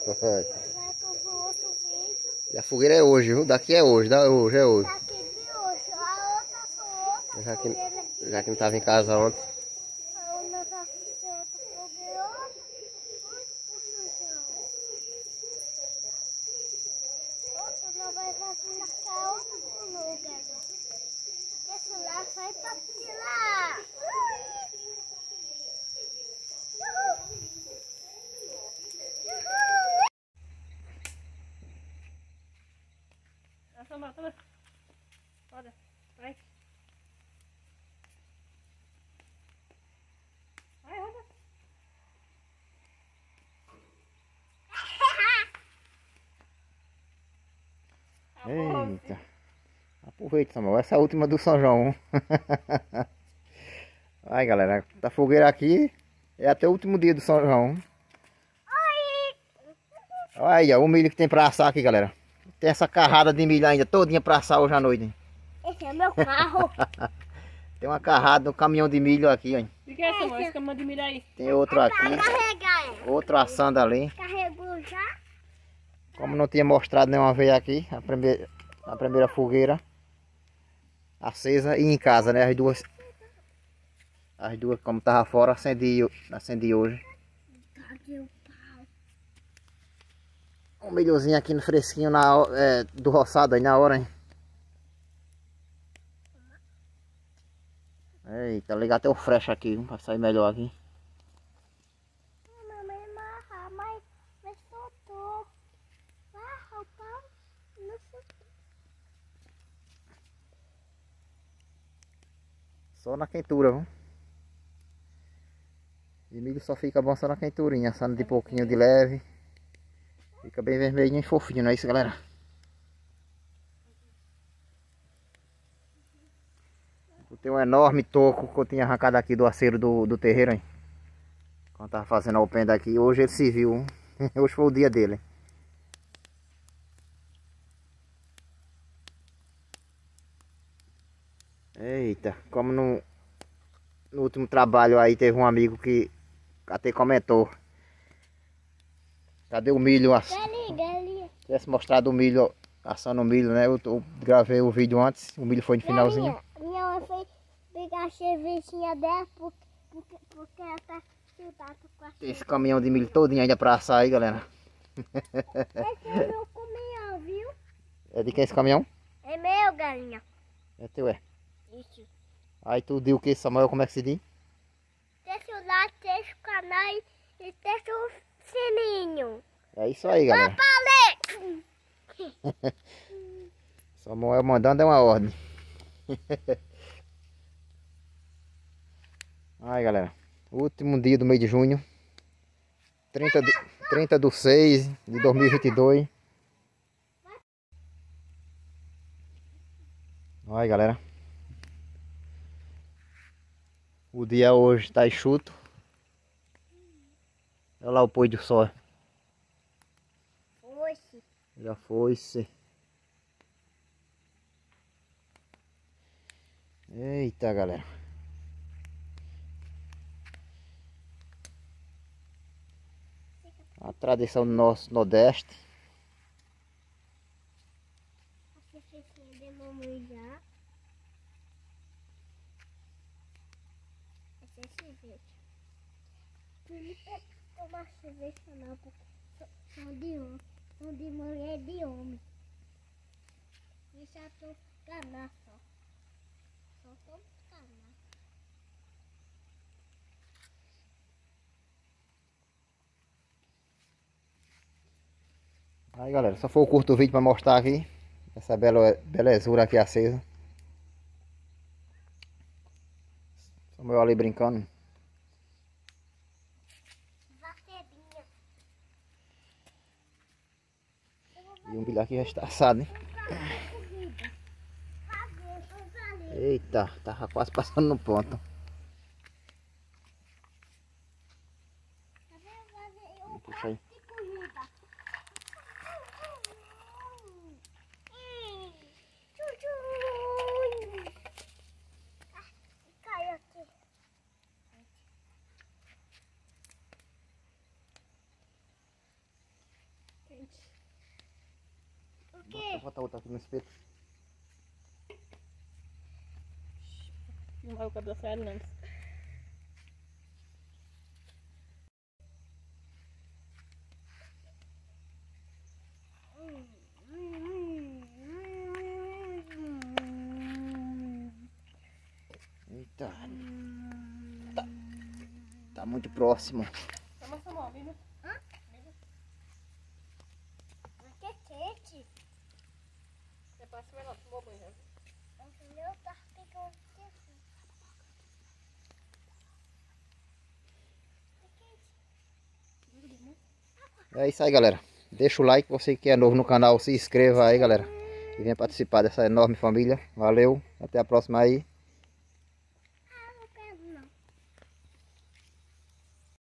Vai pro outro vídeo. E a fogueira é hoje, viu? Daqui é hoje, é hoje. Daqui de hoje. A outra foi outra fogueira. Já que não estava em casa ontem. A outra vai ser outra fogueira. Puxa o chão. Outra não vai fazer naquela outra fogueira. Esse lá vai pra tirar. Toma. Roda. Vai. Vai, roda. Eita. Aproveita, Samuel. Essa é a última do São João. Aí, galera. A fogueira aqui é até o último dia do São João. Olha aí, ó, o milho que tem pra assar aqui, galera. Tem essa carrada de milho ainda todinha pra assar hoje à noite. Esse é meu carro. Tem uma carrada, um caminhão de milho aqui, ó. O que é essa, esse caminhão de milho aí? Tem outro aqui. Carregar ela. Outro assando ali. Carregou já? Como não tinha mostrado nenhuma vez aqui, a primeira fogueira acesa e em casa, né? As duas como tava fora, acendi hoje. Cadê o pau? Um milhozinho aqui no fresquinho do roçado aí na hora, hein? Eita, ligar até o frecha aqui, pra sair melhor aqui. Mamãe amarra, mas soltou. Amarra o pau, não soltou. Só na quentura, viu? E milho só fica bom só na quenturinha, assando de pouquinho de leve. Fica bem vermelhinho e fofinho, não é isso, galera? Tem um enorme toco que eu tinha arrancado aqui do aceiro do terreiro, hein? Quando tava fazendo a alpenda aqui. Hoje ele se viu. Hoje foi o dia dele. Eita, como no último trabalho aí teve um amigo que até comentou. Cadê o milho? Galinha. Se tivesse mostrado o milho, assando o milho, né? Eu gravei o vídeo antes, o milho foi no finalzinho. Minha mãe foi pegar a cervejinha dela porque ela tá estudada com a cerveja. Esse caminhão de milho todinho ainda pra assar aí, galera. Esse é o meu caminhão, viu? É de quem esse caminhão? É meu, galinha. É teu, é. Isso. Aí tu diz o que, Samuel? Como é que se diz? Deixa o like, deixa o canal e deixa o sininho. É isso aí, galera. Papalê! Samuel mandando é uma ordem. Aí, galera. Último dia do mês de junho. 30 de 6 de 2022. Aí, galera. O dia hoje tá enxuto. Olha lá o pôr do sol. Oxe. Já foi-se. Eita, galera. A tradição do nosso Nordeste. A cervejinha de mamãe já. Essa é cerveja. Não me tomar cerveja não, porque são de homem. São de mulher de homem. E já tô canar só. Só tô canar. Aí, galera, só foi o curto vídeo para mostrar aqui essa belezura aqui acesa. Samuel ali brincando. Vacedinha. E o milho aqui já está assado, hein? Eita, tava quase passando no ponto. Puxa aí. Caiu aqui. botar outra aqui no espeto. Não vai o cabelo sério, não. Eita. Tá muito próximo. Toma essa mão, viu? Aqui é quente. Você passa melhor, tomou banho, né? O meu tá ficando quente. É isso aí, galera. Deixa o like, você que é novo no canal, se inscreva aí, galera. E venha participar dessa enorme família. Valeu, até a próxima aí.